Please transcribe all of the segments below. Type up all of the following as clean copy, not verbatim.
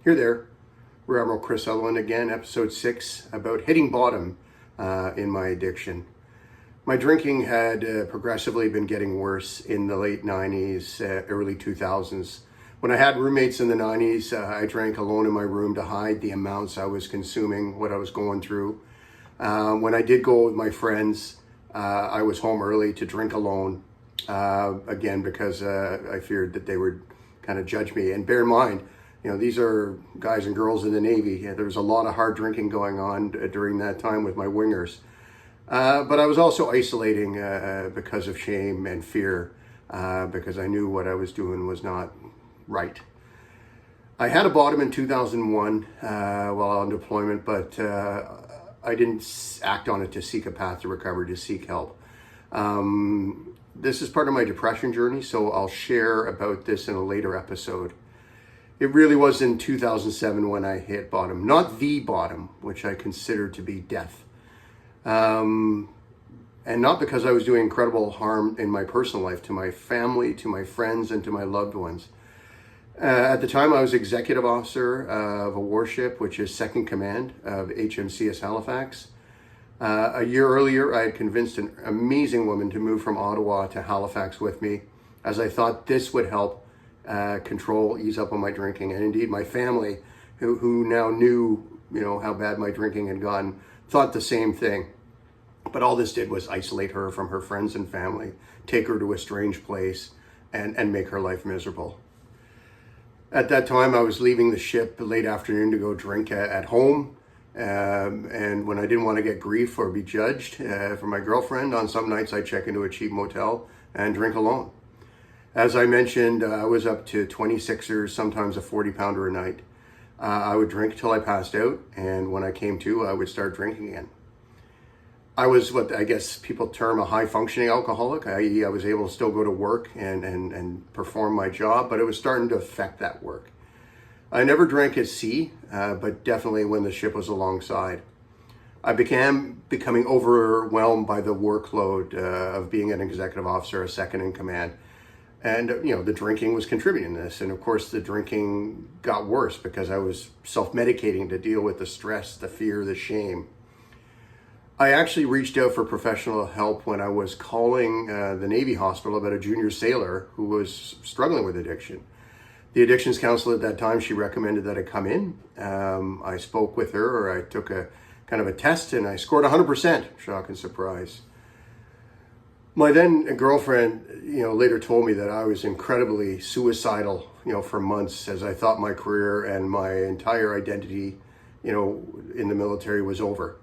Here there, we're Admiral Chris Sutherland again, episode 6, about hitting bottom in my addiction. My drinking had progressively been getting worse in the late 90s, early 2000s. When I had roommates in the 90s, I drank alone in my room to hide the amounts I was consuming, what I was going through. When I did go with my friends, I was home early to drink alone, again, because I feared that they would kind of judge me. And bear in mind, these are guys and girls in the Navy. There was a lot of hard drinking going on during that time with my wingers. But I was also isolating because of shame and fear, because I knew what I was doing was not right. I had a bottom in 2001 while on deployment, but I didn't act on it to seek a path to recovery, to seek help. This is part of my depression journey, so I'll share about this in a later episode. It really was in 2007 when I hit bottom, not the bottom, which I considered to be death. And not because I was doing incredible harm in my personal life to my family, to my friends, and to my loved ones. At the time, I was executive officer of a warship, which is second command of HMCS Halifax. A year earlier, I had convinced an amazing woman to move from Ottawa to Halifax with me, as I thought this would help ease up on my drinking. And indeed, my family, who now knew, how bad my drinking had gotten, thought the same thing. But all this did was isolate her from her friends and family, take her to a strange place, and make her life miserable. At that time, I was leaving the ship late afternoon to go drink at home. And when I didn't want to get grief or be judged from my girlfriend, on some nights I'd check into a cheap motel and drink alone. As I mentioned, I was up to 26ers, sometimes a 40-pounder a night. I would drink till I passed out, and when I came to, I would start drinking again. I was what I guess people term a high-functioning alcoholic, i.e. I was able to still go to work and perform my job, but it was starting to affect that work. I never drank at sea, but definitely when the ship was alongside. I began becoming overwhelmed by the workload of being an executive officer, a second in command. And, the drinking was contributing to this. And of course, the drinking got worse because I was self-medicating to deal with the stress, the fear, the shame. I actually reached out for professional help when I was calling the Navy hospital about a junior sailor who was struggling with addiction. The addictions counselor at that time, she recommended that I come in. I spoke with her, or I took a kind of a test, and I scored 100%, shock and surprise. My then girlfriend, later told me that I was incredibly suicidal, for months, as I thought my career and my entire identity, in the military was over.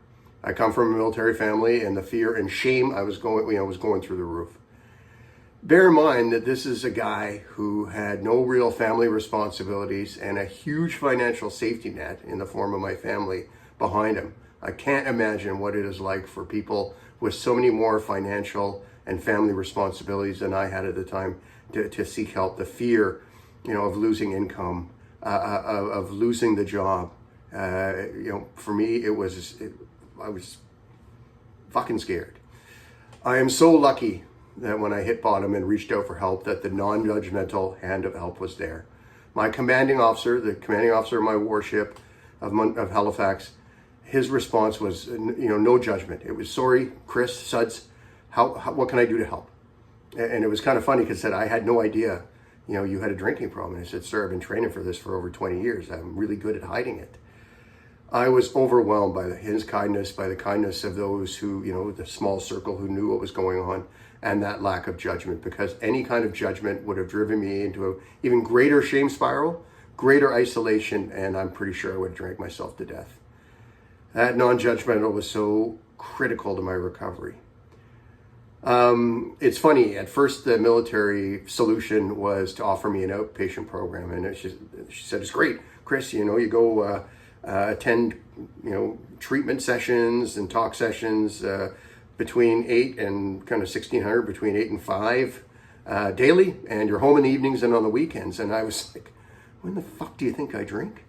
I come from a military family, and the fear and shame was going through the roof. Bear in mind that this is a guy who had no real family responsibilities and a huge financial safety net in the form of my family behind him. I can't imagine what it is like for people with so many more financial and family responsibilities than I had at the time to seek help. The fear, of losing income, of losing the job. For me, I was fucking scared. I am so lucky that when I hit bottom and reached out for help, that the non-judgmental hand of help was there. My commanding officer, the commanding officer of my warship of Halifax, his response was, no judgment. It was, sorry, Chris, Suds, what can I do to help? And it was kind of funny because I had no idea, you had a drinking problem. And I said, sir, I've been training for this for over 20 years. I'm really good at hiding it. I was overwhelmed by his kindness, by the kindness of those who, the small circle who knew what was going on, and that lack of judgment, because any kind of judgment would have driven me into an even greater shame spiral, greater isolation, and I'm pretty sure I would have drank myself to death. That non-judgmental was so critical to my recovery. It's funny, at first the military solution was to offer me an outpatient program, and she said, it's great, Chris, you go attend, treatment sessions and talk sessions between 8 and kind of 1600, between 8 and 5 daily, and you're home in the evenings and on the weekends. And I was like, when the fuck do you think I drink?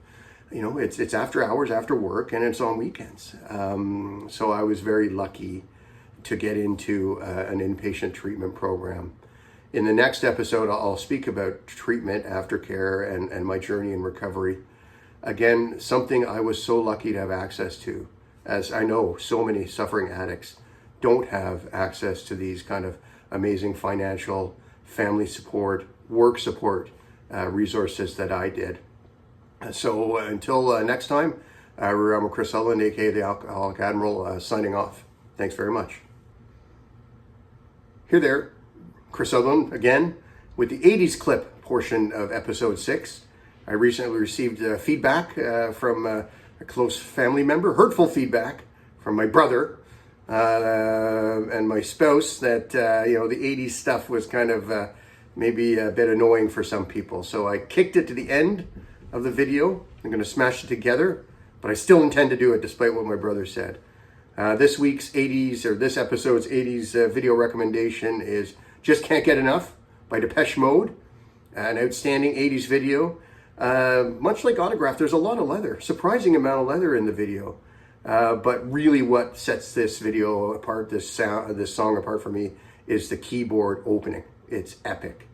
It's after hours, after work, and it's on weekends. So I was very lucky to get into an inpatient treatment program. In the next episode, I'll speak about treatment, aftercare, and my journey in recovery. Again, something I was so lucky to have access to, as I know so many suffering addicts don't have access to these kind of amazing financial, family support, work support resources that I did. So until next time, I'm Chris Sutherland, aka the Alcoholic Admiral, signing off. Thanks very much. Here there, Chris Sutherland again with the 80s clip portion of episode 6. I recently received feedback from a close family member, hurtful feedback from my brother and my spouse that, the 80s stuff was kind of maybe a bit annoying for some people. So I kicked it to the end of the video. I'm going to smash it together, but I still intend to do it despite what my brother said. This episode's 80s video recommendation is Just Can't Get Enough by Depeche Mode, an outstanding 80s video. Much like Autograph, there's a lot of leather, surprising amount of leather in the video. But really what sets this video apart, this song apart for me, is the keyboard opening. It's epic.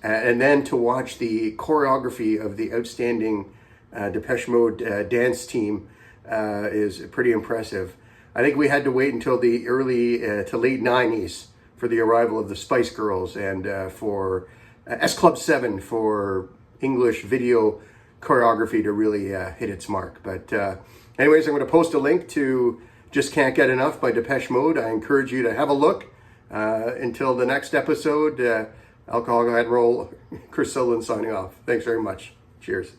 And then to watch the choreography of the outstanding Depeche Mode dance team is pretty impressive. I think we had to wait until the early to late 90s for the arrival of the Spice Girls and for S Club 7 for English video choreography to really hit its mark. But anyways, I'm going to post a link to Just Can't Get Enough by Depeche Mode. I encourage you to have a look. Until the next episode, Alcoholic Admiral Chris Sutherland signing off. Thanks very much. Cheers.